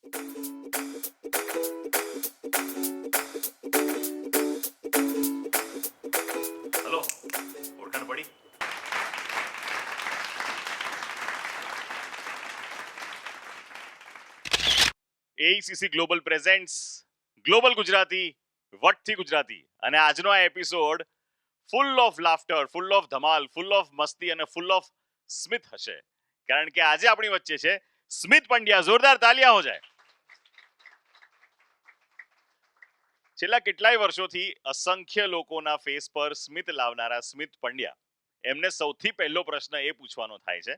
Hello, ઓળખાણ પડી? AECC global presents global Gujarati વટથી ગુજરાતી અને આજનો આ episode full of laughter, full of ધમાલ, ફૂલ ઓફ મસ્તી અને ફૂલ ઓફ સ્મિત હશે, કારણ કે આજે આપણી વચ્ચે છે સ્મિત પંડ્યા. જોરદાર તાલિયા હો જાય. છેલ્લા કેટલાય વર્ષોથી અસંખ્ય લોકોના ફેસ પર સ્મિત લાવનારા સ્મિત પંડ્યા, એમને સૌથી પહેલો પ્રશ્ન એ પૂછવાનો થાય છે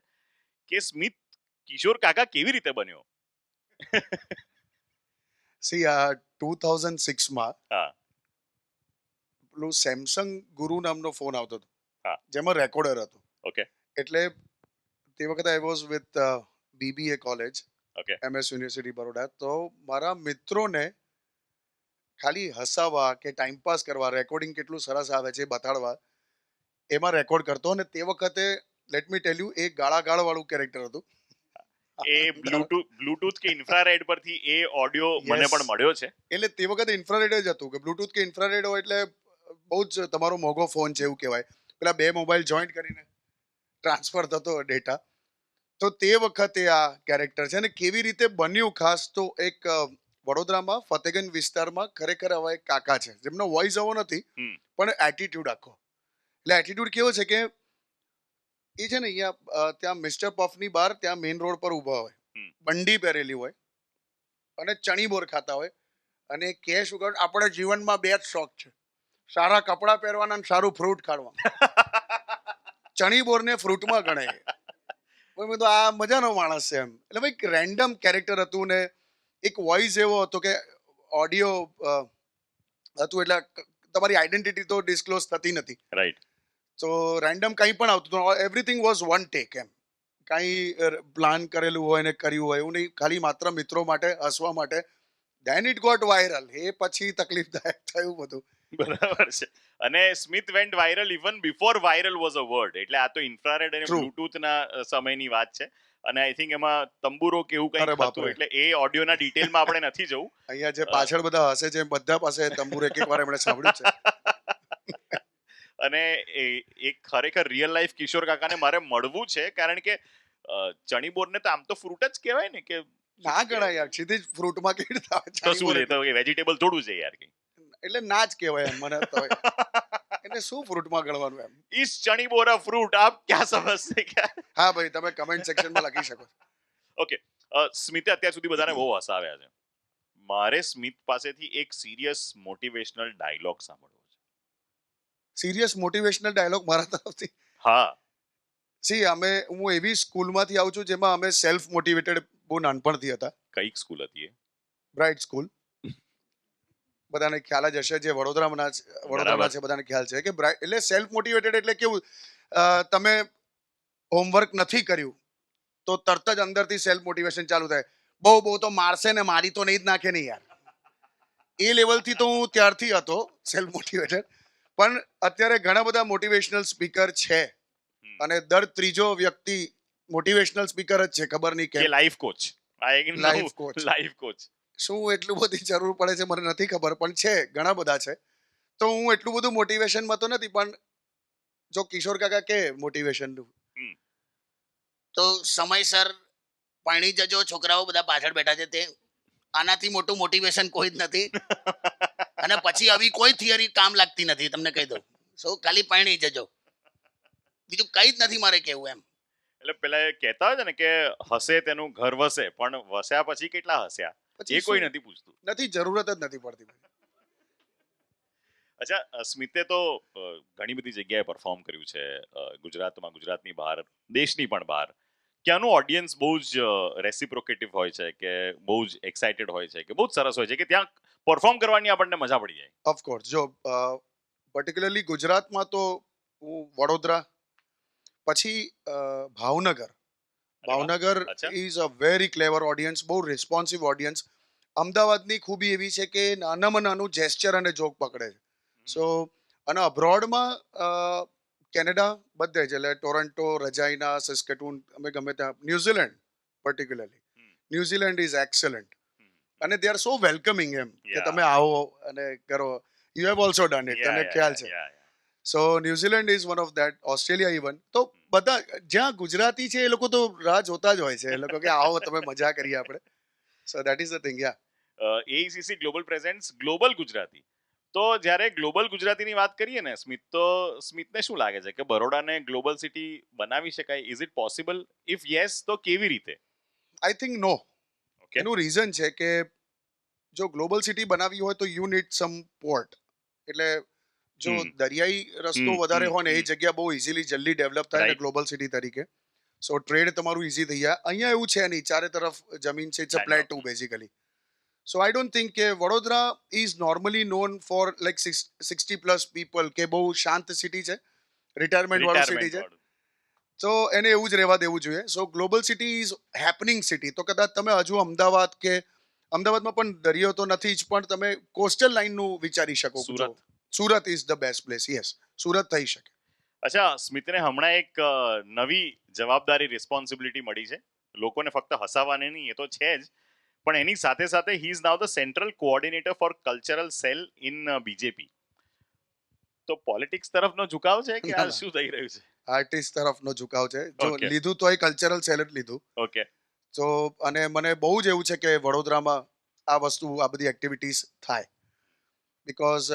કે સ્મિત કિશોર કાકા કેવી રીતે બન્યો? સી 2006 માં હા પેલું સેમસંગ ગુરુ નામનો ફોન આવતો હતો, હા. જેમાં રેકોર્ડર હતું. ઓકે એટલે તે વખતે I was with BBA college, okay MS university Baroda. તો મારા મિત્રોને ખાલી હસાવવા કે ટાઈમ પાસ કરવા, રેકોર્ડિંગ કેટલું સરસ આવે છે એ બતાડવા, એમાં રેકોર્ડ કરતો. અને તે વખતે લેટ મી ટેલ યુ, એ ગાળા વાળું કેરેક્ટર હતું. એ બ્લૂટૂથ કે ઇન્ફ્રારેડ પરથી એ ઓડિયો મને Yes. પણ મળ્યો છે. એટલે તે વખતે ઇન્ફ્રારેડ જ હતું, કે બ્લૂટૂથ કે ઇન્ફ્રારેડ હોય એટલે બહુ જ તમારો મોંઘો ફોન છે એવું કહેવાય. પેલા બે મોબાઈલ જોઈન્ટ કરીને ટ્રાન્સફર થતો ડેટા. તો તે વખતે આ કેરેક્ટર છે. અને કેવી રીતે બન્યું, ખાસ તો એક વડોદરામાં ફતેગંજ વિસ્તારમાં ખરેખર આવા એક કાકા છે, જેમનો વોઇસ આવો નથી, હમ. પણ એટીટ્યુડ આખો. એટલે એટીટ્યુડ કેવો છે કે એ છે ને અહીંયા ત્યાં મિસ્ટર પફની બહાર ત્યાં મેઇન રોડ પર ઊભા હોય, હમ. બંડી પહેરેલી હોય અને ચણી બોર ખાતા હોય, અને કે શું કહે, આપણે જીવનમાં બે જ શોખ છે, સારા કપડાં પહેરવાના અને સારું ફ્રૂટ ખાવાનું. ચણી બોરને ફ્રૂટમાં ગણે. મેં તો આ મજાનો માણસ છે એમ. એટલે ભાઈ રેન્ડમ કેરેક્ટર હતું. ને એક વોઇસ એવો હતો કે ઓડિયો હતું, એટલે તમારી આઈડેન્ટિટી તો ડિસ્ક્લોઝ થતી નથી. રાઈટ. તો રેન્ડમ કંઈ પણ આવતું હતું, એવરીથિંગ વોઝ વન ટેક એમ. કાંઈ પ્લાન કરેલું હોય ને કર્યું હોય એવું નહીં, ખાલી માત્ર મિત્રો માટે, હસવા માટે. Then it got viral. એ પછી તકલીફદાયક થયું બધું. બરાબર છે. અને Smit went viral even before viral was a word. એટલે આ તો ઇન્ફ્રારેડ અને True. બ્લૂટૂથ ના સમયની વાત છે. અને આઈ થિંક એમાં તંબુરો કે એવું કંઈક અરે હતું, બાપરે. એટલે એ ઓડિયોના ડિટેલમાં આપણે નથી જવું. અહીંયા જે પાછળ બધા હસે છે, બધા પાસે તંબુર એક વાર એમણે સાંભળ્યું છે. અને એ ખરેખર રિયલ લાઈફ કિશોર કાકાને મારે મળવું છે, કારણ કે ચણીબોરને તો આમ તો ફ્રૂટ જ કહેવાય ને, કે ના ગણાય યાર, સીધી જ ફ્રૂટમાં કેવી રીતે આવે? તો શું ચાની છે, તો વેજીટેબલ થોડું છે યાર કંઈ. એટલે ના જ કહેવાય એમ મને તો. એટલે શું ફ્રૂટમાં ગણવાનું એમ? इस चनी बोरा फ्रूट आप क्या समझते क्या? હા ભાઈ, તમે કમેન્ટ સેક્શનમાં લખી શકો. ઓકે, સ્મિતે અત્યાર સુધી બધાને બહુ હસાવ્યા છે. મારે સ્મિત પાસેથી એક સિરિયસ મોટિવેશનલ ડાયલોગ સાંભળવો છે. સિરિયસ મોટિવેશનલ ડાયલોગ મારા તરફથી? હા. સી હું એવી સ્કૂલમાંથી આવું છું જેમાં અમે સેલ્ફ મોટિવેટેડ બહુ નાનપણથી હતા. કઈક સ્કૂલ હતી એ? Bright school. બધાને ખ્યાલ જ હશે, જે વડોદરાના બરાબર. છે બધાને ખ્યાલ છે કે એટલે સેલ્ફ મોટિવેટેડ એટલે કેવું, તમે હોમવર્ક નથી કર્યું તો તરત જ અંદરથી સેલ્ફ મોટિવેશન ચાલુ થાય. બહુ તો મારશે ને, મારી તો નહીં જ નાખે ને યાર. એ લેવલથી તો હું ત્યારથી હતો સેલ્ફ મોટિવેટેડ. પણ અત્યારે ઘણા બધા મોટિવેશનલ સ્પીકર છે, હમ. અને દર ત્રીજો વ્યક્તિ મોટિવેશનલ સ્પીકર જ છે, ખબર નહીં કે કેમ. Life coach. આ એક લાઈફ કોચ. Life coach. શું એટલું બધી જરૂર પડે છે મને નથી ખબર, પણ છે, ઘણા બધા છે. તો હું એટલું બધું મોટિવેશનમાં તો નથી, પણ જો કિશોર કાકા કે મોટિવેશનનું, હમ. તો સમયસર પરણી જજો, છોકરાઓ બધા પાછળ બેઠા છે તે. આનાથી મોટું મોટિવેશન કોઈ જ નથી. અને પછી આવી કોઈ થિયરી કામ લાગતી નથી, તમને કહી દઉં. ખાલી પરણી જજો, બીજું કઈ જ નથી મારે કેવું એમ. એટલે પેલા એ કહેતા હોય છે ને કે હસે તેનું ઘર વસે, પણ વસ્યા પછી કેટલા હસ્યા પછી એ કોઈ શું? નથી પૂછતું. નથી, જરૂરત જ નથી પડતી. અચ્છા, સ્મિતે તો ઘણી બધી જગ્યાએ પરફોર્મ કર્યું છે, ગુજરાતમાં, ગુજરાતની બહાર, દેશની પણ બહાર. ત્યાંનું ઓડિયન્સ બહુ જ રેસિપ્રોકેટિવ હોય છે, કે બહુ જ એક્સાઇટેડ હોય છે, કે બહુ જ સરસ હોય છે, કે ત્યાં પરફોર્મ કરવાની આપણને મજા પડી જાય. ઓફકોર્સ, જો પર્ટિક્યુલરલી ગુજરાતમાં તો હું વડોદરા, પછી ભાવનગર. ભાવનગર અચ્છા. Is a very clever audience, બહુ રિસ્પોન્સિવ ઓડિયન્સ. અમદાવાદની ખૂબી એવી છે કે નાનામાં નાનું જેસ્ચર અને જોક પકડે છે. સો અને અબ્રોડમાં કેનેડા બધે જ, એટલે ટોરન્ટો, રજાઈના, સસ્કેટુન, અમે ગમે ત્યાં, New Zealand particularly. Hmm. New Zealand is excellent. અને દે આર સો વેલકમિંગ એમ કે Yeah. તમે આવો અને કરો. You have also done it, તને ખ્યાલ છે. So New Zealand is one of that, Australia even. તો બધા જ્યાં ગુજરાતી છે એ લોકો તો રાહ જોતા જ હોય છે, એ લોકો કે આવો તમે મજા કરીએ આપણે. So that is the thing. Yeah AICC global presents global Gujarati. તો જ્યારે ગ્લોબલ ગુજરાતીની વાત કરીએ ને સ્મિત, તો સ્મિતને શું લાગે છે કે બરોડાને ગ્લોબલ સિટી બનાવી શકાય? Is it possible? If yes, તો કેવી રીતે? I think no. Okay. એનું રીઝન છે કે જો ગ્લોબલ સિટી બનાવવી હોય તો યુ નીડ સમ પોર્ટ. એટલે જો દરિયાઈ રસ્તો વધારે હોય ને એ જગ્યા બહુ ઇઝીલી જલ્દી ડેવલપ થાય ને Right. ગ્લોબલ સિટી તરીકે. સો ટ્રેડ તમારું ઇઝી થઈ જાય. અહીંયા એવું છે નહીં, ચારે તરફ જમીન છે, it's a plateau basically. So I don't think કે Vadodara is normally known for like 60+ people, કે બહુ શાંત સિટી છે, રિટાયરમેન્ટ વાળું સિટી છે. તો એને એવું જ રહેવા દેવું જોઈએ. So global city is happening city. તો કદાચ તમે હજુ અમદાવાદ, કે અમદાવાદમાં પણ દરિયો તો નથી જ, પણ તમે કોસ્ટલ લાઇનનું વિચારી શકો. Surat. Surat is the best place. Yes, Surat થઈ શકે. અચ્છા, સ્મિતને હમણાં એક નવી જવાબદારી, રિસ્પોન્સિબિલિટી મળી છે. લોકોને ફક્ત હસાવવાની નહીં, એ તો છે જ, પણ એની સાથે સાથે he is now the central coordinator four cultural cell in BJP. તો પોલિટિક્સ તરફનો ઝુકાવ છે કે આ શું થઈ રહ્યું છે? આર્ટિસ્ટ તરફનો ઝુકાવ છે. જો Okay. લીધું તો એ કલ્ચરલ સેલ જ લીધું. ઓકે. તો અને મને બહુ જ એવું છે કે વડોદરામાં આ વસ્તુ, આ બધી એક્ટિવિટીઝ થાય. બિકોઝ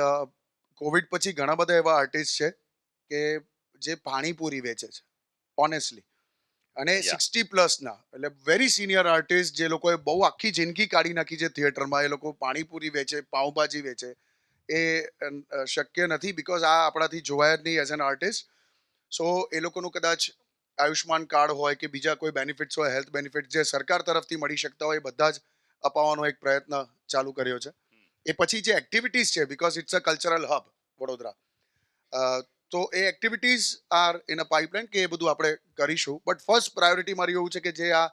કોવિડ પછી ઘણા બધા એવા આર્ટિસ્ટ છે કે જે પાણીપુરી વેચે છે, ઓનેસ્ટલી. અને Yeah. 60+ના, એટલે વેરી સિનિયર આર્ટિસ્ટ, જે લોકોએ બહુ આખી જિંદગી કાઢી નાખી છે થિયેટરમાં, એ લોકો પાણીપુરી વેચે, પાઉંભાજી વેચે. એ શક્ય નથી, બિકોઝ આ આપણાથી જોવાય જ નહીં એઝ એન આર્ટિસ્ટ. સો એ લોકોનું કદાચ આયુષ્માન કાર્ડ હોય કે બીજા કોઈ બેનિફિટ્સ હોય, હેલ્થ બેનિફિટ જે સરકાર તરફથી મળી શકતા હોય, એ બધા જ અપાવવાનો એક પ્રયત્ન ચાલુ કર્યો છે. એ પછી જે એક્ટિવિટીઝ છે, because it's a cultural hub Vadodara, તો એ activities are in a pipeline, કે એ બધું આપણે કરીશું. બટ ફર્સ્ટ પ્રાયોરિટી મારી એવું છે કે જે આ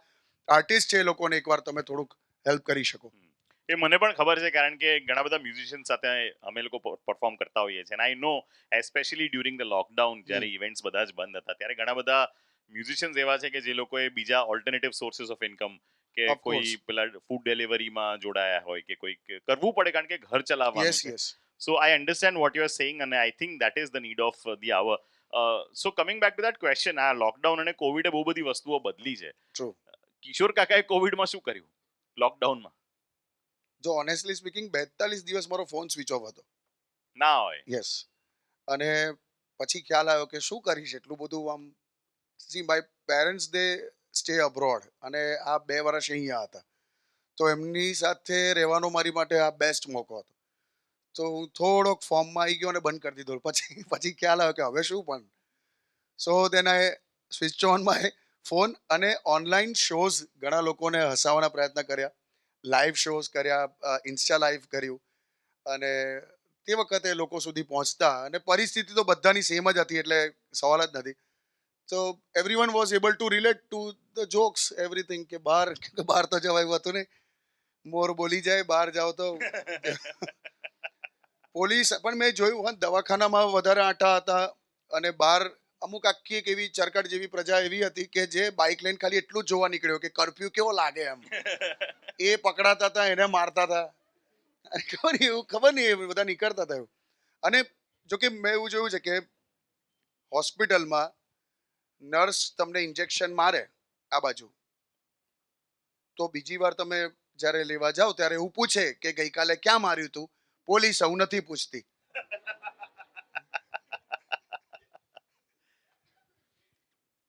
આર્ટિસ્ટ છે એ લોકોને એકવાર તમે થોડુંક હેલ્પ કરી શકો. એ મને પણ ખબર છે, કારણ કે ઘણા બધા મ્યુઝિશિયન સાથે અમે લોકો પરફોર્મ કરતા હોઈએ છીએ. આઈ નો, એસ્પેશિયલી ડ્યુરિંગ ધ લોકડાઉન, જ્યારે ઇવેન્ટ્સ બધા જ બંધ હતા, ત્યારે ઘણા બધા મ્યુઝિશિયન્સ એવા છે કે જે લોકોએ બીજા ઓલ્ટરનેટિવ સોર્सेस ઓફ ઇન્કમ, કે Of કોઈ course. પેલા ફૂડ ડિલિવરીમાં જોડાયા હોય, કે કોઈ કરવું પડે કારણ કે ઘર ચલાવવાનું યસ છે. Yes. So I understand what you are saying, and I think that is the need of the hour. So coming back to that question, આ લોકડાઉન અને કોવિડે બહુ બધી વસ્તુઓ બદલી છે. ટ્રુ. કિશોર કાકાએ કોવિડમાં શું કર્યું, લોકડાઉનમાં? જો ઓનેસ્ટલી સ્પીકિંગ 42 દિવસ મારો ફોન સ્વિચ ઓફ હતો. ના હોય. યસ. અને પછી ખ્યાલ આવ્યો કે શું કરીશ એટલું બધું. આમ see my parents, they stay abroad, અને આ 2 વર્ષ અહીંયા હતા, તો એમની સાથે રહેવાનો મારી માટે આ બેસ્ટ મોકો હતો. તો હું થોડોક ફોર્મમાં આવી ગયો અને બંધ કરી દીધો. પછી ખ્યાલ આવ્યો કે હવે શું પણ. સો દેન આઈ સ્વિચ ઓન માય ફોન, અને ઓનલાઈન શોઝ ઘણા લોકોને હસાવવાના પ્રયત્ન કર્યા, લાઈવ શોઝ કર્યા, ઇન્સ્ટા લાઈવ કર્યું, અને તે વખતે લોકો સુધી પહોંચતા. અને પરિસ્થિતિ તો બધાની સેમ જ હતી, એટલે સવાલ જ નથી. તો everyone was able to relate to the jokes, everything, કે બહાર તો જવાયું હતું નહીં. મોર બોલી જાય બહાર જાઓ તો. પોલીસ પણ મેં જોયું હોય, દવાખાનામાં વધારે આંટા હતા, અને બહાર અમુક આખી એક એવી ચરકટ જેવી પ્રજા એવી હતી કે જે બાઇક લઈને ખાલી એટલું જ જોવા નીકળ્યો કે કર્ફ્યુ કેવો લાગે એમ. એ પકડાતા હતા, એને મારતા હતા. ખબર નહીં એ બધા નીકળતા હતા એવું. અને જો કે મેં એવું જોયું છે કે હોસ્પિટલમાં નર્સ તમને ઇન્જેક્શન મારે આ બાજુ, તો બીજી વાર તમે જ્યારે લેવા જાઓ ત્યારે એવું પૂછે કે ગઈકાલે ક્યાં માર્યું તું. પોલીસ આવું નથી પૂછતી.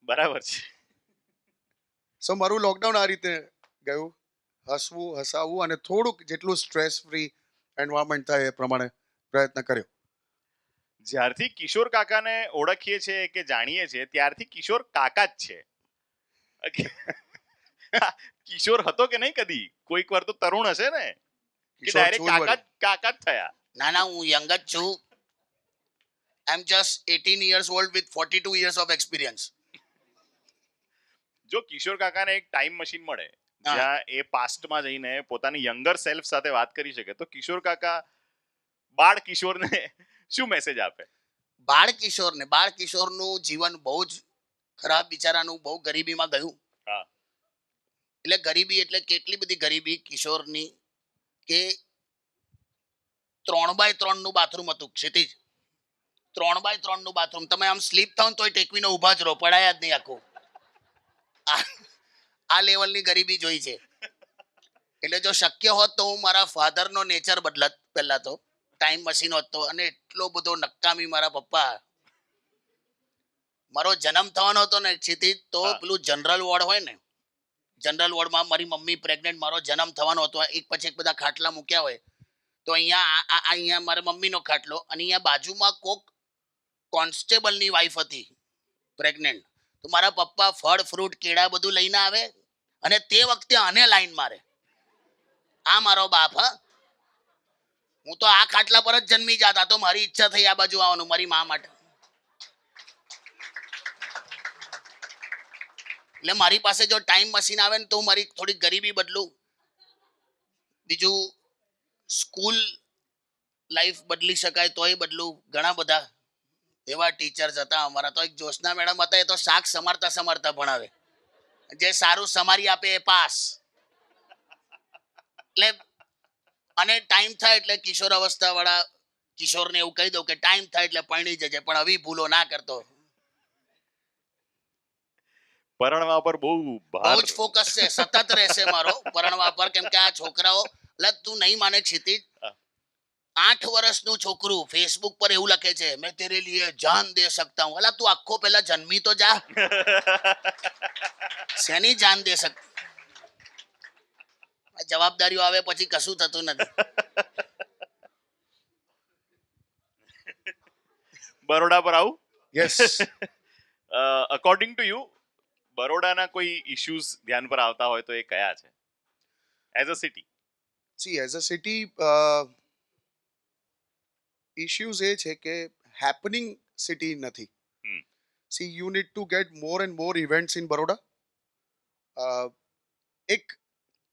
બરાબર છે. સો મારું લોકડાઉન આ રીતે ગયું. હસવું, હસાવવું, અને થોડુંક જેટલું સ્ટ્રેસ ફ્રી એન્વાયરમેન્ટ થાય એ પ્રમાણે પ્રયત્ન કર્યો. જ્યારથી કિશોર કાકાને ઓળખીએ છીએ કે જાણીએ છીએ, ત્યારથી કિશોર કાકા જ છે. કિશોર હતો કે નહીં કદી? કોઈક વાર તો તરુણ હશે ને, કે કિશોર ડાયરેક્ટ છું જ વળી. કાકા જ થયા? ના, હું યંગ જ છું. આઈ એમ just 18 years old with 42 years of experience. જો કિશોર કાકાને એક ટાઈમ મશીન મળે, હા. જ્યાં એ પાસ્ટમાં જઈને પોતાની યંગર સેલ્ફ સાથે વાત કરી શકે, તો કિશોર કાકા બાળ કિશોરને શું મેસેજ આપે? બાળ કિશોરનું જીવન બહુ જ ખરાબ, બિચારાનું બહુ ગરીબીમાં ગયું. હા. એટલે ગરીબી એટલે કેટલી બધી ગરીબી કિશોરની કે 3x3 નું બાથરૂમ હતું ક્ષિતિજ. 3x3 નું બાથરૂમ. તમે આમ સ્લીપ થાવ ને તોય ટેકવીને ઊભા જ રહો, પડાયા જ નહીં આખું. આ લેવલની ગરીબી જોઈ છે. એટલે જો શક્ય હોત તો હું મારા ફાધરનો નેચર બદલત પહેલા તો, ટાઈમ મશીન હોત તો. અને એટલો બધો નકામી મારા પપ્પા. મારો જન્મ થવાનો હતો ને ક્ષિતિજ, તો પેલું જનરલ વોર્ડ હોય ને, જનરલ વોર્ડમાં મારી મમ્મી પ્રેગ્નેન્ટ, મારો જન્મ થવાનો હતો. એક પછી એક બધા ખાટલા મૂક્યા હોય, તો અહીંયા મારા મમ્મીનો ખાટલો, અને અહીંયા બાજુમાં કોક કોન્સ્ટેબલની વાઈફ હતી પ્રેગ્નેન્ટ. તો મારા પપ્પા ફળ ફ્રૂટ કેળા બધું લઈને આવે, અને તે વખતે આને લાઈન મારે. આ મારો બાપ. હા, હું તો આ ખાટલા પર જ જન્મી જાતા, તો મારી ઈચ્છા થઈ આ બાજુ આવવાનું મારી મા માટે. એટલે મારી પાસે જો ટાઈમ મશીન આવે ને તો હું મારી થોડી ગરીબી બદલું. બીજું સ્કૂલ લાઈફ બદલી શકાય તોય બદલું. ઘણા બધા એવા ટીચર્સ હતા અમારા. તો એક જોશના મેડમ હતા, એ તો શાક સમારતા સમારતા ભણાવે. જે સારું સમારી આપે એ પાસ. એટલે અને ટાઈમ થાય એટલે કિશોર અવસ્થા વાળા કિશોરને એવું કહી દઉં કે ટાઈમ થાય એટલે પરણી જજે, પણ આવી ભૂલો ના કરતો. પરણવા પર બહુ બહુ જ ફોકસ છે, સતત રહેશે મારો પરણવા પર. કેમ કે આ છોકરાઓ, તું નહીં માને ક્ષિતિજ, 8 વર્ષનું છોકરું ફેસબુક પર એવું લખે છે, મેં તેરે લીએ જાન દે સકતા હું. અલા તું આખો પહેલા જન્મી તો જા. શેની જાન દે સક? જવાબદારીઓ આવે પછી કશું થતું નથી. બરોડા પર આવું. યસ. અકોર્ડિંગ ટુ યુ, બરોડાના કોઈ ઇશ્યુઝ ધ્યાન પર આવતા હોય તો એ કયા છે as a city? See as a city issues એ છે કે હેપનિંગ સિટી નથી. See you need to get more and more events in Baroda. એક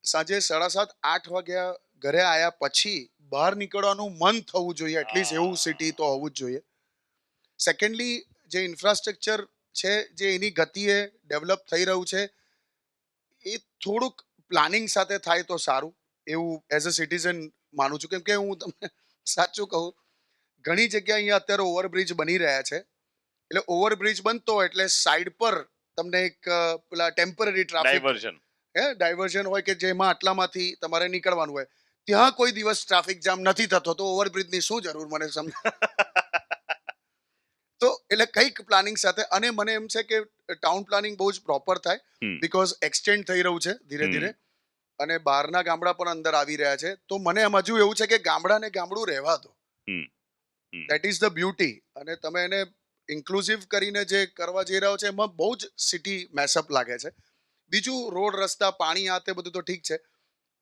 સાંજે 7:30-8 વાગ્યા ઘરે આવ્યા પછી બહાર નીકળવાનું મન થવું જોઈએ, એટલીસ્ટ એવું સિટી તો હોવું જ જોઈએ. સેકન્ડલી, જે ઇન્ફ્રાસ્ટ્રક્ચર છે, જે એની ગતિએ ડેવલપ થઈ રહ્યું છે, એ થોડુંક પ્લાનિંગ સાથે થાય તો સારું એવું એઝ અ સિટીઝન માનું છું. કેમ કે હું તમને સાચું કહું, ઘણી જગ્યાએ અહીંયા અત્યારે ઓવરબ્રિજ બની રહ્યા છે. એટલે ઓવરબ્રિજ બનતો એટલે સાઈડ પર તમને એક પેલા ટેમ્પરરી ટ્રાફિક ડાયવર્ઝન હોય કે જેમાં આટલામાંથી તમારે નીકળવાનું હોય, ત્યાં કોઈ દિવસ ટ્રાફિક જામ નથી થતો, તો ઓવરબ્રિજની શું જરૂર મને સમજ. તો એટલે કંઈક પ્લાનિંગ સાથે. અને મને એમ છે કે ટાઉન પ્લાનિંગ બહુ જ પ્રોપર થાય, બીકોઝ એક્સટેન્ડ થઈ રહ્યું છે ધીરે ધીરે, અને બહારના ગામડા પણ અંદર આવી રહ્યા છે. તો મને એમ હજુ એવું છે કે ગામડાને ગામડું રહેવા દો. That is the beauty. અને તમે એને ઇન્ક્લુઝિવ કરીને જે કરવા જઈ રહ્યો છે એમાં બહુ જ સિટી મેસઅપ લાગે છે. બીજું રોડ રસ્તા પાણી આ તે બધું તો ઠીક છે,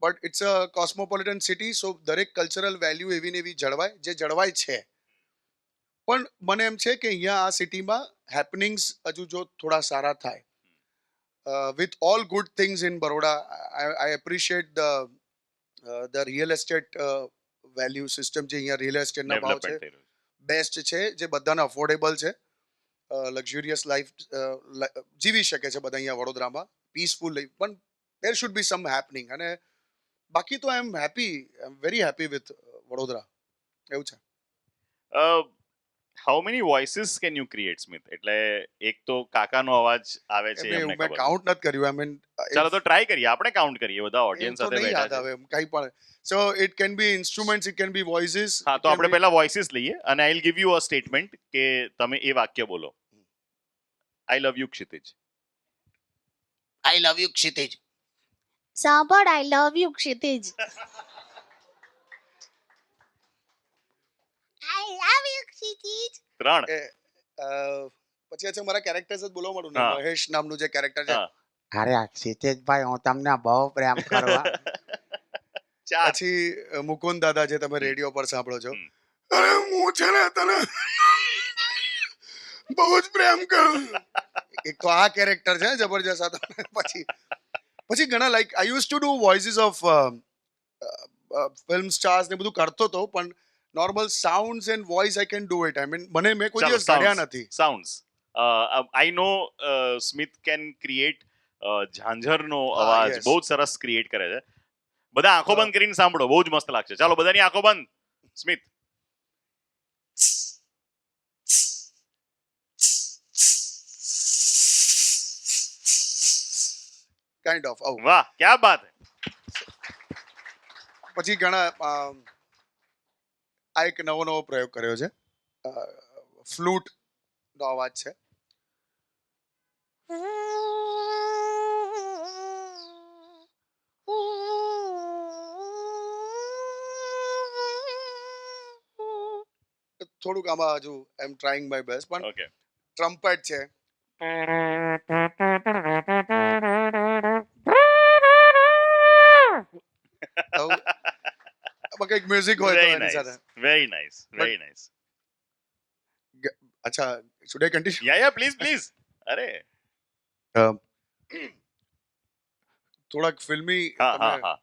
but it's a cosmopolitan city. સો દરેક કલ્ચરલ વેલ્યુ એવી ને એવી જળવાય, જે જળવાય છે. પણ મને એમ છે કે અહીંયા આ સિટીમાં હેપનિંગ્સ હજુ જો થોડા સારા થાય, with all good things in Baroda. I appreciate the real estate value system. જે અહીંયા રિયલ એસ્ટેટના ભાવ છે બેસ્ટ છે, જે બધાને અફોર્ડેબલ છે, લક્ઝુરિયસ લાઈફ જીવી શકે છે બધા અહીંયા વડોદરામાં પીસફુલ લાઈફ. પણ દેર શુડ બી સમ હેપનિંગ. અને બાકી તો I am very happy with Vadodara. એવું છે. How many voices can you create, Smit? એટલે એક તો કાકાનો અવાજ આવે છે, એમને મેં કાઉન્ટ નથી કર્યું. આઈ મીન ચાલો તો ટ્રાય કરીએ, આપણે કાઉન્ટ કરીએ, બધા ઓડિયન્સ સાથે બેઠા છે. કંઈ પણ. So it can be instruments, it can be voices. હા, તો આપણે પહેલા વોઇસીસ લઈએ અને I will give you a statement કે તમે એ વાક્ય બોલો. I love you Kshitij. I love you Kshitij. સાંભળ, I love you Kshitij. I love you ક્ષિતિજ. 3. પછી છે મારા કેરેક્ટર્સ જ બોલવા માંડું ને. મહેશ નામનું જે કેરેક્ટર છે, અરે ક્ષિતિજભાઈ, હું તમને બહુ પ્રેમ કરવા. પછી મુકુંદ દાદા, જે તમે રેડિયો પર સાંભળો છો, અરે હું છે ને તને બહુ જ પ્રેમ કરું. એક તો આ કેરેક્ટર છે જબરજસ્ત. પછી ઘણા like I use to do voices of film stars ને બધું કરતો હતો, પણ normal sounds and voice I can do it. I mean મેં કોઈ દિવસ કર્યા નથી. Sounds I know Smit can create ઝાંઝરનો અવાજ બહુ જ સરસ ક્રિએટ કરે છે. બધા આંખો બંધ કરીને સાંભળો, બહુ જ મસ્ત લાગશે. ચાલો બધાની આંખો બંધ. સ્મિત. કાઇન્ડ ઓફ આવું. વાહ, ક્યા બાત હે. પછી ઘણા આ એક નવો પ્રયોગ કર્યો છે. ફ્લૂટ નો અવાજ છે. થોડુંક આમાં હજુ આઈ એમ ટ્રાઇંગ માય બેસ્ટ, પણ ઓકે. ટ્રમ્પેટ છે. આવું આમાં કંઈક મ્યુઝિક હોય તો વેરી એની સાથે. Nice, very nice, very nice. અચ્છા, should I continue? Yeah please please. અરે થોડાક ફિલ્મી હા હા હા.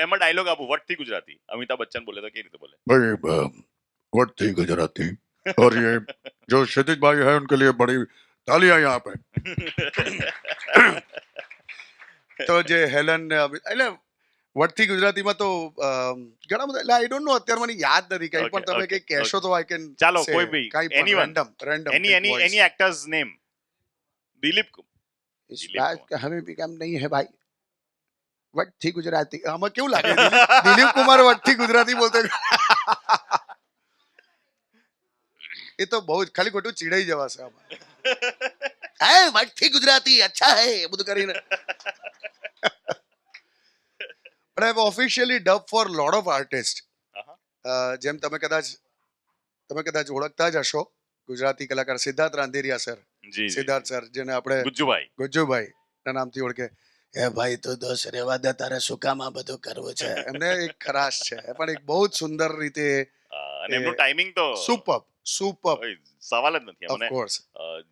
એમાં ડાયલોગ આપું, વટથી ગુજરાતી. અમિતાભ બચ્ચન બોલે તો કેવી રીતે બોલે? भाई व्हाट थी गुजराती और ये जो क्षितिज भाई है उनके लिए बड़ी तालियां यहाँ पे. તો જે હેલન ને એટલે વટથી ગુજરાતીમાં તો ઘણા બધા, એટલે આઈ ડોન્ટ નો અત્યારે મને યાદ નથી કઈ, પણ તમે કઈ કહેશો તો આઈ કેન. ચાલો કોઈ બી, anyone. રેન્ડમ એની એક્ટર્સ નેમ. દિલીપ इस दिलीप बात का हमें भी काम नहीं है भाई वट थी गुजराती આમાં કેવું લાગે દિલીપ કુમાર વટથી ગુજરાતી બોલતો એ તો બહુ જ ખાલી ખોટું ચીડાઈ જવાશે આમાં. હે વટથી ગુજરાતી અચ્છા હે એ બધું કરીને. પણ I officially dub for lot of artist. જેમ તમે કદાચ ઓળખતા જ હશો ગુજરાતી કલાકાર સિદ્ધાર્થ રાંધેરિયા સર. જી સિદ્ધાર્થ સર, જેને આપણે ગુજ્જુભાઈ. ગુજ્જુભાઈ ના નામથી ઓળખે. હે ભાઈ તું દોસ્ત રેવા દે, તારે શું કામ આ બધું કરવું છે? એમને એક ખરાશ છે, પણ એક બહુ જ સુંદર રીતે અને એમનું ટાઈમિંગ તો સુપર ઓય, સવાલ જ નથી. ઓફ અમને કોર્સ.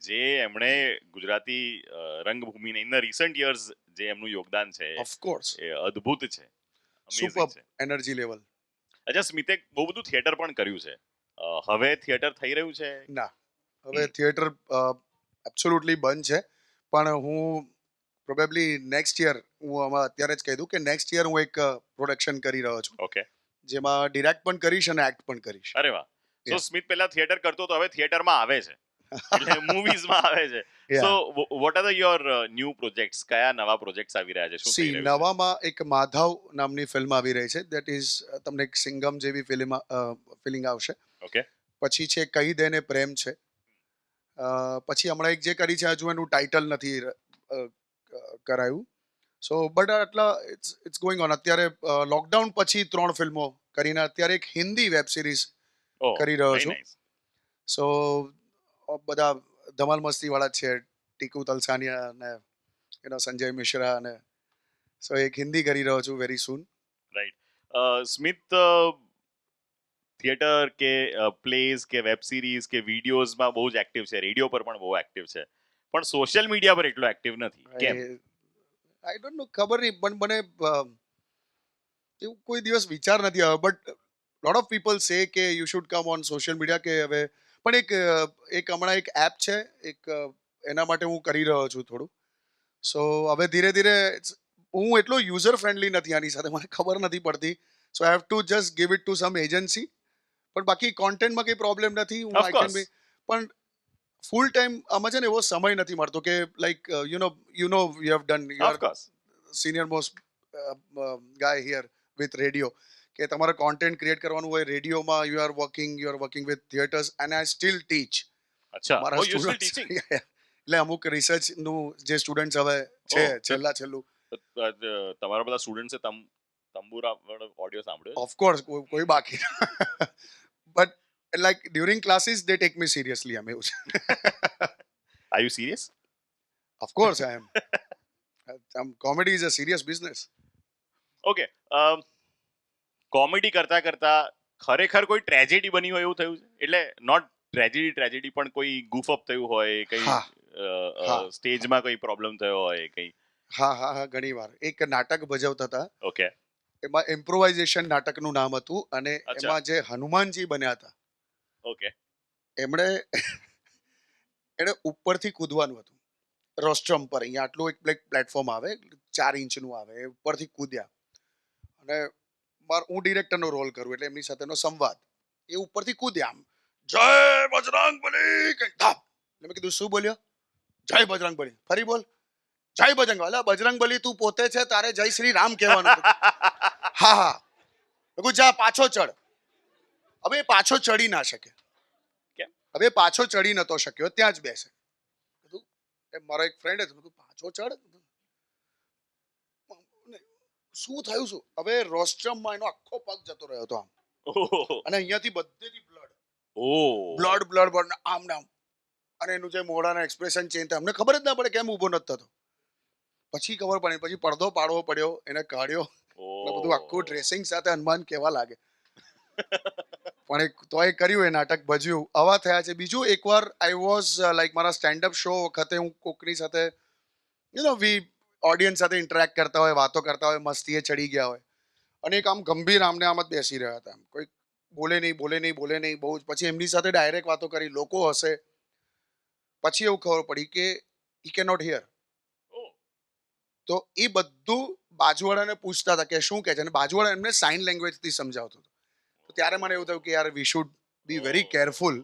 જે એમણે ગુજરાતી રંગભૂમિને ઇન રિસન્ટ યર્સ જે એમનું યોગદાન છે ઓફ કોર્સ એ અદ્ભુત છે, સુપર અમેઝિંગ છે. Energy level. અચ્છા, સ્મિતે બહુ બધું થિયેટર પણ કર્યું છે. હવે થિયેટર થઈ રહ્યું છે? ના, હવે થિયેટર એબ્સોલ્યુટલી બંધ છે, પણ હું પ્રોબેબલી નેક્સ્ટ યર, હું આમાં અત્યારે જ કહી દઉં કે નેક્સ્ટ યર હું એક પ્રોડક્શન કરી રહ્યો છું, ઓકે. જેમાં ડિરેક્ટ પણ કરીશ અને એક્ટ પણ કરીશ. અરે વાહ. સો Yeah. સ્મિત પહેલા થિયેટર કરતો તો હવે થિયેટરમાં આવે છે, એટલે મૂવીઝમાં આવે છે. Yeah. So what are your new projects? કયા નવા પ્રોજેક્ટ્સ આવી રહ્યા છે? શું થઈ સી, રહ્યું છે? નવામાં એક માધવ નામની ફિલ્મ આવી રહી છે. દેટ ઇઝ તમને એક સિંગમ જેવી ફિલિંગ આવશે. ઓકે. પછી છે કહી દેને પ્રેમ છે. પછી હમણાં એક જે કરી છે, હજુ એનું ટાઇટલ નથી કરાયું. સો બટ આટલા ઇટ્સ ગોઈંગ ઓન. અત્યારે લોકડાઉન પછી 3 ફિલ્મો કરીને અત્યારે એક હિન્દી વેબ સિરીઝ Oh, કરી રહ્યો very છું. nice. સો બધા ધમાલ મસ્તી વાળા જ છે, ટીકુ તલસાનિયા અને સંજય મિશ્રા, અને સો એક હિન્દી કરી રહ્યો છું વેરી સૂન. સ્મિત થિયેટર કે પ્લેઝ કે વેબ સિરીઝ કે વિડીયોઝમાં બહુ જ એક્ટિવ છે, રેડિયો પર પણ બહુ એક્ટિવ છે, પણ સોશિયલ મીડિયા પર એટલો એક્ટિવ નથી. કેમ? આઈ ડોન્ટ નો, ખબર નહીં, પણ મને એવું કોઈ દિવસ વિચાર નથી આવ્યો. But lot of people say કે you should come on social media, કે હવે પણ એક હમણાં એક એપ છે, એક એના માટે હું કરી રહ્યો છું થોડું. સો હવે ધીરે ધીરે હું એટલો યુઝર ફ્રેન્ડલી નથી આની સાથે, મને ખબર નથી પડતી. So I have to just give it to some agency. પણ બાકી કોન્ટેન્ટમાં કંઈ પ્રોબ્લેમ નથી. હું Of I can course. Be, પણ ફૂલ ટાઈમ આમાં છે ને એવો સમય નથી મળતો કે like you know you have done, you Of are course. Senior most guy here with radio, કે તમારે કોન્ટેન્ટ ક્રિએટ કરવાનું હોય રેડિયોમાં, you are working with theatres, and I still teach અચ્છા. મારા Oh, you're still students. teaching? એટલે અમુક રિસર્ચનું જે સ્ટુડન્ટ્સ હવે છે, Oh, છેલ્લું તમારા બધા સ્ટુડન્ટ્સે તંબુરા ઓડિયો સાંભળ્યો? ઓફકોર્સ કોઈ બાકી but like during classes they take me seriously. આમ એવું છે. Are you serious? Of course I am. Comedy is a serious business. Okay. Comedy કરતા કરતા ખરેખર કોઈ ટ્રેજેડી બની હોય એવું થયું છે? એટલે નોટ ટ્રેજેડી પણ કોઈ ગુફ અપ થયું હોય, કઈ હા. હા. સ્ટેજમાં કોઈ પ્રોબ્લેમ થયો હોય, કઈ? હા, ઘણી વાર એક નાટક ભજવતા હતા, ઓકે. એમાં ઇમ્પ્રોવાઇઝેશન નાટકનું નામ હતું, અને અચ્છા. એમાં જે હનુમાનજી બન્યા હતા, ઓકે. એણે ઉપરથી કૂદવાનું હતું રોસ્ટ્રમ પર. અહીંયા આટલું એક પ્લેટફોર્મ આવે, 4 ઇંચનું આવે, એ ઉપરથી કૂદ્યા અને હું ડિરેક્ટરનો રોલ કરું એટલે એમની સાથેનો સંવાદ. એ ઉપરથી કૂદ્યા આમ, જય બજરંગબલી કંઈક ધાપ. એટલે મેં કીધું શું બોલ્યો? જય બજરંગબલી. ફરી બોલ. જય બજરંગ. અલા બજરંગબલી તું પોતે છે, તારે જય શ્રી રામ કહેવાનું. હા હા. મેં કીધું જા પાછો ચડ. હવે એ પાછો ચડી ના શકે. કેમ? હવે એ પાછો ચડી નતો શક્યો, ત્યાં જ બેસે. કીધું એ મારો એક ફ્રેન્ડ હતો, મેં કીધું પાછો ચડ. શું થયું શું? હવે રોસ્ટ્રમમાં એનો આખો પગ જતો રહ્યો હતો આમ, ઓહ. અને અહીંયાથી બધેથી બ્લડ ઓહ. બ્લડ બ્લડ બ્લડ આમ ને આમ. અને એનું જે મોઢાના એક્સપ્રેશન ચેન્જ થાય, અમને ખબર જ ના પડે કેમ ઊભો નથી થતો. પછી ખબર પડી, પછી પડદો પાડવો પડ્યો, એને કાઢ્યો, ને બધું આખું ડ્રેસિંગ સાથે હનુમાન કેવા લાગે. પણ તોય કર્યું, એ નાટક ભજ્યું. આવા થયા છે. બીજું એકવાર આઈ વોઝ લાઈક મારા સ્ટેન્ડઅપ શો વખતે હું કોકની સાથે વી ઓડિયન્સ સાથે ઇન્ટરેક્ટ કરતા હોય, વાતો કરતા હોય, મસ્તીએ ચડી ગયા હોય, અને એક આમ ગંભીર આમને આમ જ બેસી રહ્યા હતા. કોઈ બોલે નહીં બોલે નહીં બોલે નહીં બહુ જ. પછી એમની સાથે ડાયરેક્ટ વાતો કરી, લોકો હશે. પછી એવું ખબર પડી કે હી કેન નોટ હિયર. તો એ બધું બાજુવાળાને પૂછતા હતા કે શું કહે છે, અને બાજુવાળા એમને સાઇન લેંગ્વેજથી સમજાવતો હતો. તો ત્યારે મને એવું થયું કે યાર we should be very careful,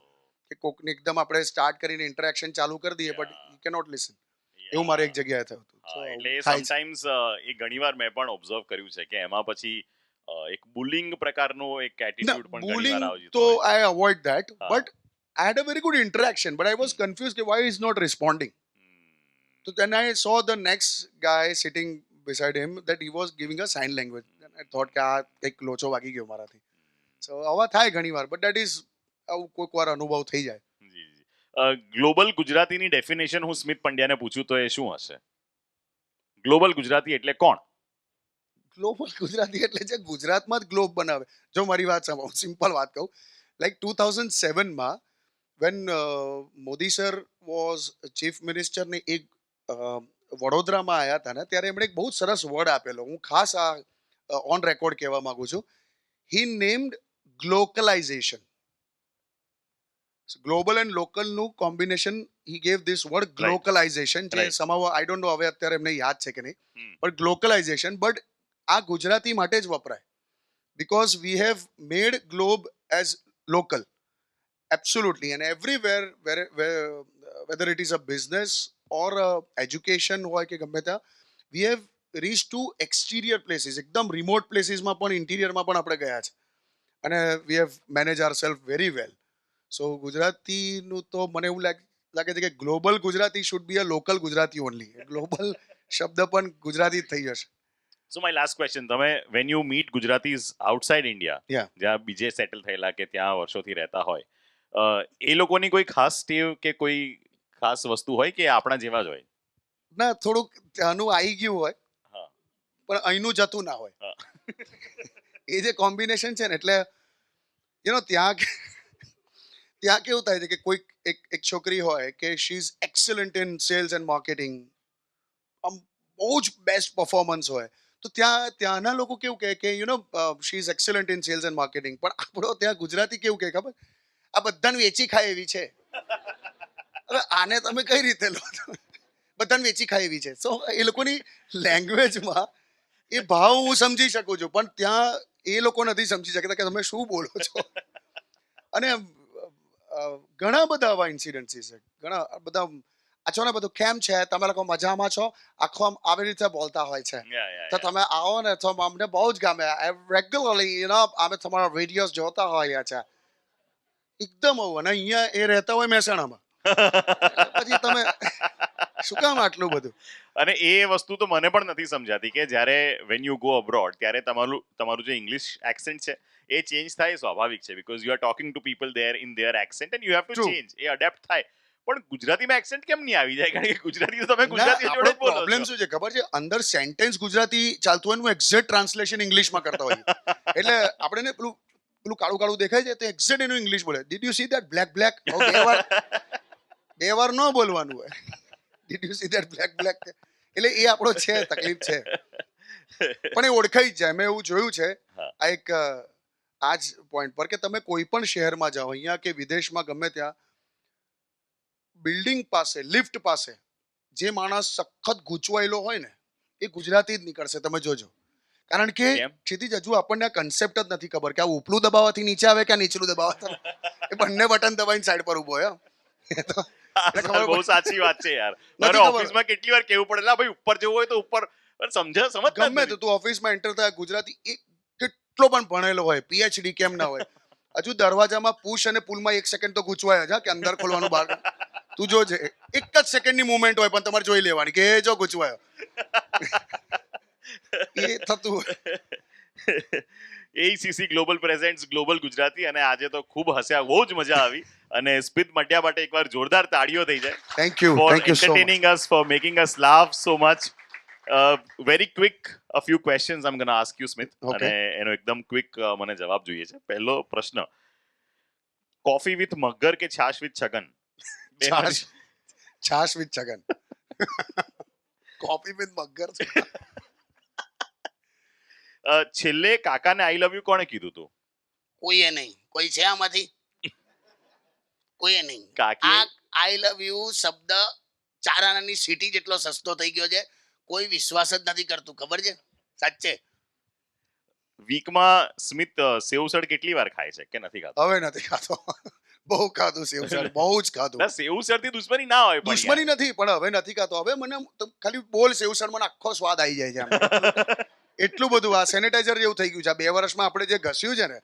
કે કોકને એકદમ આપણે સ્ટાર્ટ કરીને ઇન્ટરેક્શન ચાલુ કરી દઈએ, but he can not listen. એવું મારે એક જગ્યાએ થયું હતું. So, એટલે થાય છે. સમટાઈમ્સ એ ઘણીવાર મેં પણ ઓબ્ઝર્વ કર્યું છે કે એમાં પછી એક બુલિંગ પ્રકારનો એક એટીટ્યુડ પણ bullying ઘણીવાર આવી તો જતો હોય છે. I avoid that, હા. but I had a very good interaction, but I was confused why he's not responding. So then I saw the next guy sitting beside him that he was giving a sign language. Then I thought કે આ એક લોચો વાગી ગયો મારાથી. So આવા થાય ઘણીવાર, but that is આવું કોઈક વાર અનુભવ થઈ જાય. જી જી. ગ્લોબલ ગુજરાતીની ડેફિનેશન હું સ્મિત પંડ્યાને પૂછું તો એ શું હશે? ગ્લોબલ ગુજરાતી એટલે કોણ? ગ્લોબલ ગુજરાતી એટલે જે ગુજરાતમાં જ ગ્લોબ બનાવે. જો મારી વાત સાંભળો, સિમ્પલ વાત કહું. લાઈક 2007માં when Modi sir was chief minister ને એક વડોદરામાં આવ્યા હતા ને, ત્યારે એમણે એક બહુ સરસ વર્ડ આપેલો. હું ખાસ આ ઓન રેકોર્ડ કહેવા માંગુ છું. He named glocalization. Global and લોકલનું combination he gave this word glocalization, જે Right. સમાવ આઈ ડોન્ટ નો હવે અત્યારે એમને યાદ છે કે નહીં, હમ. બટ ગ્લોકલાઇઝેશન. બટ આ ગુજરાતી માટે જ વપરાય, because we have made globe as local. Absolutely. અને everywhere whether it is a business or education હોય કે ગમે ત્યાં, we have reach to exterior places, એકદમ રિમોટ પ્લેસીસમાં પણ, ઇન્ટિરિયરમાં પણ આપણે ગયા છે, અને we have manage our self very well. So ગુજરાતીનું તો મને એવું લાગે છે કે global Gujarati should be a local Gujarati only. Global શબ્દ પણ ગુજરાતી જ થઈ જશે. સો માય લાસ્ટ ક્વેશ્ચન, તમે when you meet Gujaratis outside India, Yeah. જ્યાં બીજે સેટલ થયેલા કે ત્યાં વર્ષોથી રહેતા હોય, એ લોકોની કોઈ ખાસ ટેવ કે કોઈ ખાસ વસ્તુ હોય કે આપણા જેવા જ હોય? ના, થોડુંક ત્યાંનું આવી ગયું હોય, હા. પણ અહીંનું જતું ના હોય. હા. એ જે કોમ્બિનેશન છે ને, એટલે ત્યાં ત્યાં કેવું થાય છે કે કોઈક એક છોકરી હોય કે she is excellent in sales and marketing, આમ બહુ જ બેસ્ટ પરફોર્મન્સ હોય, તો ત્યાંના લોકો કેવું કહે કે she is excellent in sales and marketing. પણ આપણો ત્યાં ગુજરાતી કેવું કહે ખબર? આ બધાને વેચી ખાય એવી છે. હવે આને તમે કઈ રીતે લો છો? બધાને વેચી ખાય એવી છે. સો એ લોકોની લેંગ્વેજમાં એ ભાવ હું સમજી શકું છું, પણ ત્યાં એ લોકો નથી સમજી શકતા કે તમે શું બોલો છો. અને ઘણા બધા આવા ઇન્સિડન્સીસ છે, ઘણા બધા. આછો ને બધું કેમ છે, તમે લોકો મજામાં છો, આખો આમ આવી રીતે બોલતા હોય છે. Yeah, yeah, તો yeah. તમે આવો ને તો અમને બહુ જ ગમે. રેગ્યુલરલી અમે તમારા વિડીયોઝ જોતા હોઈએ છે. એકદમ આવું. અને અહીંયા એ રહેતા હોય મહેસાણામાં, પછી તમે શું કામ આટલું બધું? અને એ વસ્તુ તો મને પણ નથી સમજાતી કે જ્યારે વેન યુ ગો અબ્રોડ ત્યારે તમારું જે ઇંગ્લિશ એક્સેન્ટ છે એ ચેન્જ થાય, સ્વાભાવિક છે, because you are talking two people there in there accent and you have to True. Change, A adept થાય. પણ ગુજરાતીમાં એક્સેન્ટ કેમ નહીં આવી જાય? કારણ કે ગુજરાતી તો તમે ના, ગુજરાતી જોડે આપણો જ બોલો પ્રોબ્લેમ છો. શું છે ખબર છે? અંદર સેન્ટેન્સ ગુજરાતી ચાલતું હોય, એનું એક્ઝેક્ટ ટ્રાન્સલેશન ઇંગ્લિશમાં કરતા હોઈએ. એટલે આપણે ને પેલું કાળું કાળું દેખાય છે, તો એક્ઝેક્ટ એનું ઇંગ્લિશ બોલે. Did you C that black black? બે વાર ન બોલવાનું હોય. Did you C that black black? એટલે એ આપણો છે, તકલીફ છે. પણ એ ઓળખાઈ જ જાય. મેં એવું જોયું છે હા. આ એક આ જ પોઈન્ટ પર, કે તમે કોઈ પણ શહેરમાં જાઓ, અહીંયા કે વિદેશમાં, ગમે ત્યાં, બિલ્ડિંગ પાસે, લિફ્ટ પાસે જે માણસ સખત ગૂંચવાયેલો હોય ને, એ ગુજરાતી જ નીકળશે, તમે જોજો. કારણ કે કેમ? ક્ષિતિજ હજુ આપણને આ કન્સેપ્ટ જ નથી ખબર કે આ ઉપલું દબાવવાથી નીચે આવે કે આ નીચલું દબાવવાથી એ બંને બટન દબાવીને સાઈડ પર ઊભો હોય એ તો એટલે ખબર બહુ પડે. સાચી વાત છે યાર. નથી મારે ખબર. ઓફિસમાં કેટલી વાર કેવું પડે, "લા ભાઈ ઉપર જવું હોય તો ઉપર." પણ સમજતા ગમે જ તો નથી. તું ઓફિસમાં એન્ટર થાય ગુજરાતી કેટલો પણ ભણેલો હોય પીએચડી કેમ ના હોય હજુ દરવાજામાં પુશ અને પુલમાં 1 સેકન્ડ તો ગૂંચવાય જ હા, કે અંદર ખોલવાનું બહાર તું જોજે એક જ સેકન્ડની મૂવમેન્ટ હોય પણ તમારે જોઈ લેવાની કે એ જો ગૂંચવાયો એ થતું હોય. AECC global presents global Gujarati, અને આજે તો ખૂબ હસ્યા, બહુ જ મજા આવી. અને સ્મિત મડ્યા માટે એકવાર જોરદાર તાળીઓ થઈ જાય. Thank you For so much. entertaining us, for making us laugh so much. Very quick, a few questions I'm going to ask you, Smith. Okay. અને એનો એકદમ ક્વિક મને જવાબ જોઈએ છે. પહેલો પ્રશ્ન, કોફી વિથ મગર કે છાશ વિથ છગન? છાશ છાશ વિથ છગન કોફી વિથ મગર છે. છેલ્લે કાકાને આઈ લવ યુ કોણે કીધું તું? કોઈએ નહીં. કોઈ છે આમાંથી? કોઈએ નહીં. કાકી? આ આઈ લવ યુ શબ્દ 4 આનાની સીટી જેટલો સસ્તો થઈ ગયો છે. કોઈ વિશ્વાસ જ નથી કરતું, ખબર છે? સાચે. વીકમાં સ્મિત સેવસળ કેટલી વાર ખાય છે કે નથી ખાતો? હવે નથી ખાતો બહુ ખાધું સેવસળ બહુ જ ખાધું. ના, સેવસળથી દુશ્મની ના હોય પણ દુશ્મની નથી પણ હવે નથી ખાતો. હવે મને ખાલી બોલ સેવસળ મને આખો સ્વાદ આવી જાય છે આમાં. એટલું બધું આ સેનિટાઈઝર જેવું થઈ ગયું છે. આ 2 વર્ષમાં આપણે જે ઘસ્યું છે ને,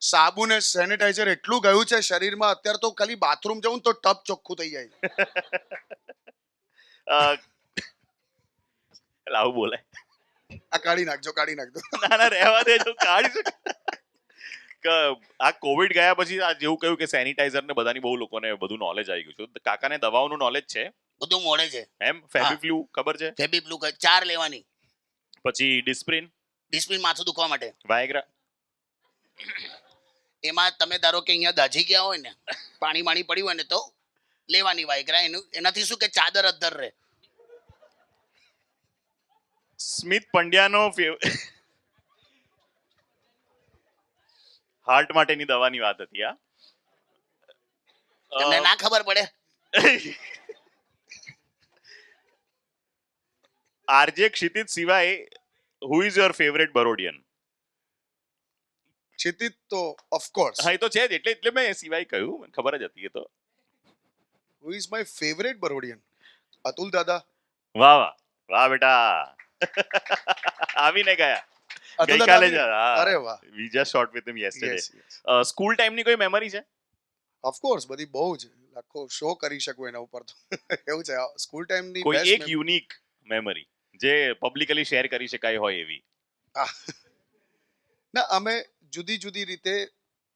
સાબુ ને સેનિટાઈઝર એટલું ગયું છે શરીરમાં, અત્યારે તો ખાલી બાથરૂમ જવું ને તો ટપ ચોખ્ખું થઈ જાય. એટલે આવું બોલે. આ કાઢી નાખજો. ના ના, રહેવા દેજો, કાઢી શકે. આ કોવિડ ગયા પછી આ જેવું કહ્યું કે સેનિટાઈઝર ને બધાની બહુ લોકોને બધું નોલેજ આવી ગયું છે. કાકાને દવાઓનું નોલેજ છે બધું મોડે છે. એમ? ફેબીફ્લુ ખબર છે? ફેબી બ્લુ 4 લેવાની. પછી ડિસ્પ્રિન, ડિસ્પ્લિન માથું દુખવા માટે. વાયગ્રા. એમાં તમે ધારો કે અહીંયા દાજી ગયા હોય ને, પાણી માણી પડ્યું હોય ને, તો લેવાની વાયગ્રા. એનાથી શું કે ચાદર અદ્ધર રહે. સ્મિત પંડ્યાનો હાર્ટ માટેની દવાની વાત હતી આ. તમને ના ખબર પડે? આરજે ક્ષિતિજ સિવાય who is your favourite Barodian? ક્ષિતિજ તો ઓફકોર્સ હા, એ તો છે જ, એટલે મેં સિવાય કહ્યું, મને ખબર જ હતી એ તો. Who is my favourite Barodian? Atul દાદા. વાહ વાહ વાહ બેટા. આવીને ગયા અતુલ ગઈકાલે જ. દાદા. અરે વાહ. We just shot with him yesterday. Yes school ટાઈમની કોઈ મેમરી છે? ઓફકોર્સ બધી બહુ જ આખો શો કરી શકું એના ઉપર તો. એવું છે સ્કૂલ ટાઈમની કોઈ બેસ્ટ એક યુનિક મેમરી જે પબ્લિકલી શેર કરી શકાય હોય એવી? ના, અમે જુદી જુદી રીતે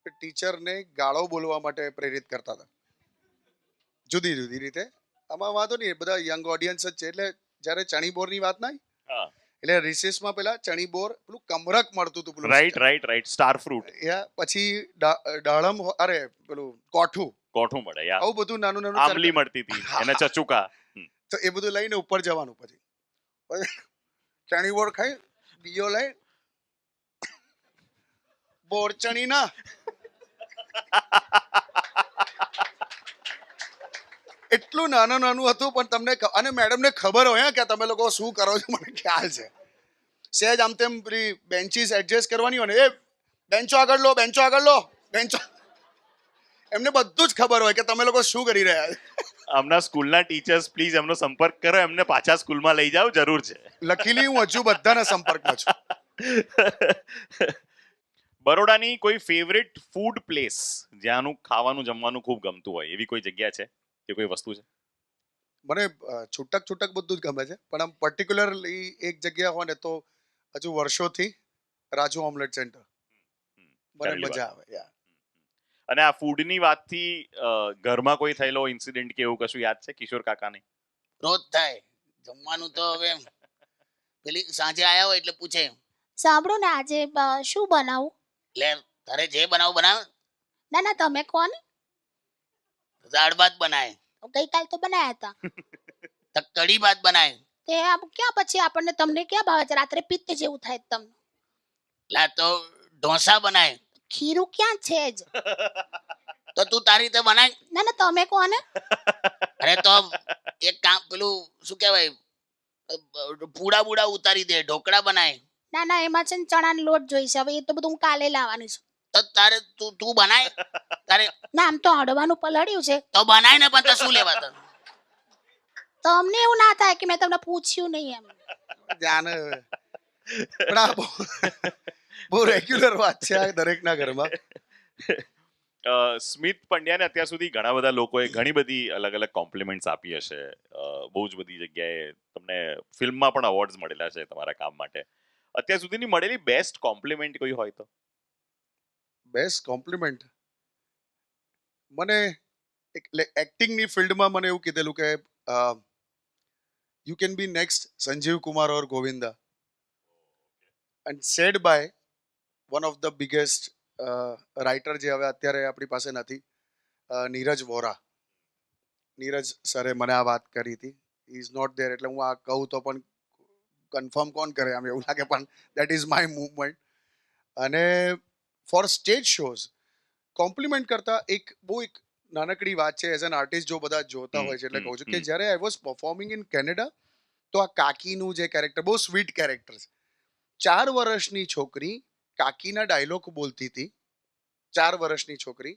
ટીચરને ગાળો બોલવા માટે પ્રેરિત કરતા હતા. જુદી જુદી રીતે. આમાં વાંધો નહીં, બધા યંગ ઓડિયન્સ જ છે. એટલે જ્યારે ચણીબોરની વાત ના આવી, હા, એટલે રિસેસમાં પેલા ચણીબોર પેલું કમરક મળતું હતું પેલું. રાઈટ, સ્ટાર ફ્રૂટ, પછી દાડમ અરે પેલું કોઠું, કોઠું મળે યાર, આવું બધું નાનું નાનું આમલી મળતી હતી, એને ચચુકા. તો એ બધું લઈને ઉપર જવાનું. પછી ચણીબોર ખાઈ બીજો લઈ બોરચણી ના એટલું નાનું નાનું હતું પણ તમને અને મેડમ ને ખબર હોય કે તમે લોકો શું કરો છો. મને ખ્યાલ છે. સહેજ આમ તેમ પેલી બેન્ચીસ એડજસ્ટ કરવાની હોય ને, એ બેન્ચો આગળ લો, બેન્ચો આગળ લો, બેન્ચો. એમને બધું જ ખબર હોય કે તમે લોકો શું કરી રહ્યા છો. આમના સ્કૂલના ટીચર્સ પ્લીઝ એમનો સંપર્ક કરો, એમને પાછા સ્કૂલમાં લઈ જાઓ, જરૂર છે. લકીલી હું હજુ બધાના સંપર્કમાં છું. બરોડાની કોઈ ફેવરેટ ફૂડ પ્લેસ જ્યાંનું ખાવાનું જમવાનું ખૂબ ગમતું હોય, એવી કોઈ જગ્યા છે કે કોઈ વસ્તુ છે? મને છૂટક છૂટક બધું જ ગમે છે, પણ આમ પર્ટિક્યુલરલી એક જગ્યા હોય ને તો હજુ વર્ષોથી રાજુ ઓમલેટ સેન્ટર મને મજા આવે. યાર, અને આ ફૂડની વાતથી ઘરમાં કોઈ થયેલો ઇન્સિડન્ટ કે એવું કશું યાદ છે કિશોર કાકાને? રોજ થાય જમવાનું તો. હવે પેલી સાંજે આયા હોય એટલે પૂછે, સાંભળો ને આજે શું બનાવું? લે તારે જે બનાવ બનાવ. ના ના, તમે કોણ? દાળ ભાત બનાય, ગઈકાલ તો બનાયા હતા. તો કઢી ભાત બનાય. તે આમ ક્યાં પછી આપણને તમને ક્યાં ભાવે છે? રાત્રે પિત્ત જેવું થાય તમને. લા તો ઢોસા બનાય. ખીરું ક્યાં છે જ? તો તું તારી રીતે બનાય. ના ના, તમે કોણ? અરે તો એક કામ પેલું શું કહેવાય, પૂડા બુડા ઉતારી દે, ઢોકળા બનાય. ના ના એમાં છે ને ચણાનો લોટ જોઈશે, હવે એ તો બધું હું કાલે લાવવાની છું. તો તારે તું બનાય તારે ના આમ તો અડવાનું પલળ્યું છે, તો બનાય ને, પણ તો શું લેવા તને? તો અમને એવું ના થાય કે મેં તમને પૂછ્યું નહીં એમ. જાને હવે. પણ આ બહુ રેગ્યુલર વાત છે આ દરેકના ઘરમાં. સ્મિત પંડ્યાને અત્યાર સુધી ઘણા બધા લોકોએ ઘણી બધી અલગ અલગ કોમ્પ્લિમેન્ટ્સ આપી હશે, બહુ જ બધી જગ્યાએ તમને ફિલ્મમાં પણ અવોર્ડ્સ મળેલા છે તમારા કામ માટે. અત્યાર સુધીની મળેલી બેસ્ટ કોમ્પ્લિમેન્ટ કોઈ હોય તો? બેસ્ટ કોમ્પ્લિમેન્ટ મને એક્ટિંગની ફિલ્ડમાં મને એવું કીધેલું કે you can be next Sanjeev Kumar or Govinda, and said by one of the biggest writer જે હવે અત્યારે આપણી પાસે નથી, નીરજ વોરા. નીરજ સરે મને આ વાત કરી હતી. હી ઇઝ નોટ ધેર, એટલે હું આ કહું તો પણ કન્ફર્મ કોણ કરે, આમ એવું લાગે, પણ દેટ ઇઝ માય મૂવમેન્ટ. અને ફોર સ્ટેજ શોઝ કોમ્પ્લિમેન્ટ કરતા એક નાનકડી વાત છે, એઝ એન આર્ટિસ્ટ જો બધા જોતા હોય છે એટલે કહું છું કે જ્યારે I was performing in Canada, તો આ કાકીનું જે કેરેક્ટર બહુ સ્વીટ કેરેક્ટર છે. 4 વર્ષની છોકરી કાકીના ડાયલોગ બોલતી હતી. 4 વર્ષની છોકરી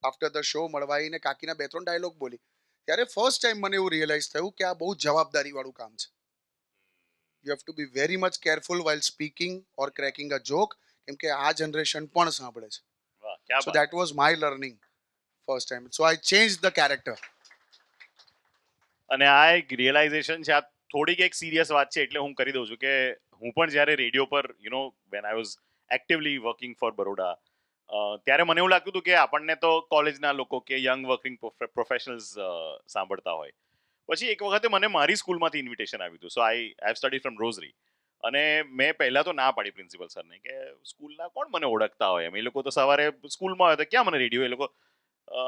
આફ્ટર ધ શો મળવા આવીને કાકીના 2-3 ડાયલોગ બોલી. ત્યારે ફર્સ્ટ ટાઈમ મને એવું રિયલાઇઝ થયું કે આ બહુ જવાબદારીવાળું કામ છે. You have to be very much careful while speaking or cracking a joke, કેમ કે આ જનરેશન પણ સાંભળે છે. વાહ, ક્યા So Baat. that was my learning first time. So I changed the character. અને આ એક રિયલાઇઝેશન છે, આ થોડીક એક સિરિયસ વાત છે એટલે હું કરી દઉં છું કે હું પણ જ્યારે રેડિયો પર when I was actively working for Baroda, ત્યારે મને એવું લાગતું હતું કે આપણને તો કોલેજના લોકો કે યંગ વર્કિંગ પ્રોફેશનલ્સ સાંભળતા હોય. પછી એક વખતે મને મારી સ્કૂલમાંથી ઇન્વિટેશન આવ્યું હતું. સો I have study from rosary, અને મેં પહેલા તો ના પાડી પ્રિન્સિપલ સરને કે સ્કૂલના કોણ મને ઓળખતા હોય, એમ એ લોકો તો સવારે સ્કૂલમાં હોય તો ક્યાં મને રેડિયો, એ લોકો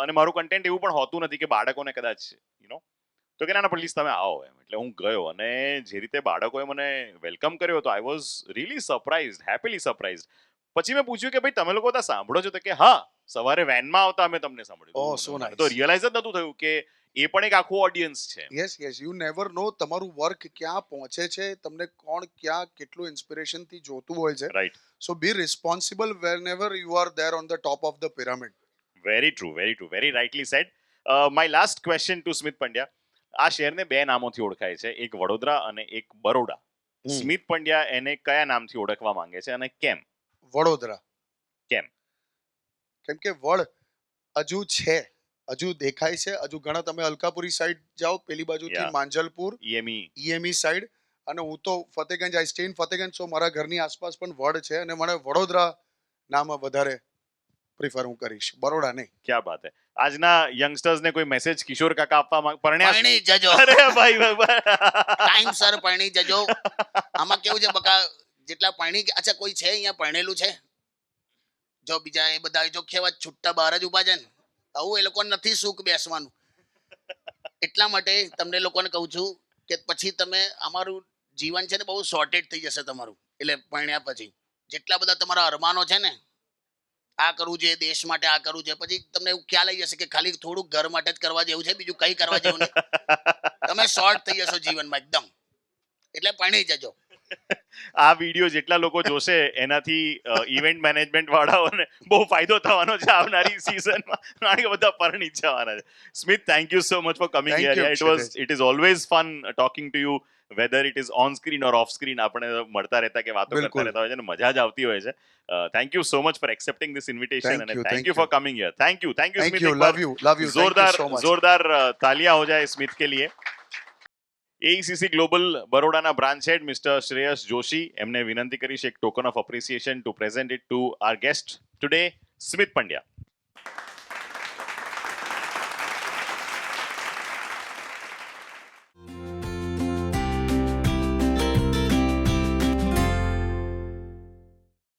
અને મારું કન્ટેન્ટ એવું પણ હોતું નથી કે બાળકોને કદાચ તો કે ના પ્લીઝ તમે આવો એમ. એટલે હું ગયો, અને જે રીતે બાળકોએ મને વેલકમ કર્યો હતો, I was really surprised, happily surprised. પછી મેં પૂછ્યું કે ભાઈ તમે લોકો ત્યાં સાંભળો છો? તો કે હા, સવારે વેનમાં આવતા અમે તમને સાંભળ્યું. Oh, so nice. તો રિયલાઇઝ જ નતું થયું કે એ પણ એક આખું ઓડિયન્સ છે. Yes, you never know તમારું વર્ક ક્યાં પહોંચે છે, તમને કોણ ક્યાં કેટલું ઇન્સ્પિરેશન થી જોતું હોય છે. Right. So be responsible whenever you are there on the top of the pyramid. Very true, very true, very rightly said. My last question to Smit Pandya. આ શહેરને 2 નામોથી ઓળખાય છે, એક વડોદરા અને એક બરોડા. સ્મિત પંડ્યા એને કયા નામથી ઓળખવા માંગે છે અને કેમ? વડોદરા. કેમ? કેમ કે વડ હજુ છે, હજુ દેખાય છે, હજુ ઘણા તમે અલકાપુરી સાઈડ જાઓ, પેલી બાજુથી Yeah. Manjalpur, EME. EME side, અને હું તો ફતેગંજ, આઈ સ્ટે ઇન ફતેગંજ, સો મારા ઘરની આસપાસ પણ વડ છે, અને મને વડોદરા નામ વધારે પ્રિફર હું કરીશ, બરોડા નહીં. ક્યા બાત હે. આજના યંગસ્ટર્સ ને કોઈ મેસેજ કિશોર કાકા આપવા પરણ્યા છે? પરણી જજો, અરે ભાઈ ટાઈમસર પરણી જજો. આમાં કેવું છે બકા, જેટલા પરણી અચ્છા કોઈ છે અહીંયા પરણેલું છે? જો બીજા એ બધા જો કેવા છૂટા બહાર જ ઉભા છે ને, આવું એ લોકોને નથી સુખ બેસવાનું. એટલા માટે તમને લોકોને કહું છું કે પછી તમે અમારું જીવન છે ને બહુ શોર્ટેડ થઈ જશે તમારું. એટલે પરણ્યા પછી જેટલા બધા તમારા અરમાનો છે ને, આ કરવું છે દેશ માટે, આ કરવું છે, પછી તમને એવું ખ્યાલ આવી જશે કે ખાલી થોડુંક ઘર માટે જ કરવા જેવું છે, બીજું કઈ કરવા જેવું નહીં. તમે શોર્ટ થઈ જશો જીવનમાં એકદમ. એટલે પરણી જજો. આ વિડીયો જેટલા લોકો જોશે એનાથી ઇવેન્ટ મેનેજમેન્ટ વાળાઓને બહુ ફાયદો થવાનો છે આવનારી સીઝનમાં, કારણ કે બધા પરણી જ જવાના છે. Smit, thank you so much for coming Thank here. you, it is always fun talking to you, whether it is on screen or off screen. આપણે મળતા રહેતા કે વાતો કરતા બિલકુલ. રહેતા હોય છે અને મજા જ આવતી હોય છે. Thank you so much four accepting this invitation, Thank અને you, thank thank you for you. Coming here. Thank you Thank Smit. you, love you. Thank you जोरदार so much. जोरदार तालियां हो जाए स्मित के लिए. AECC ગ્લોબલ બરોડાના branch head mister Shreyas Joshi, એમને વિનંતી કરીશ એક token of appreciation to present it to our guest today, Smit Pandya.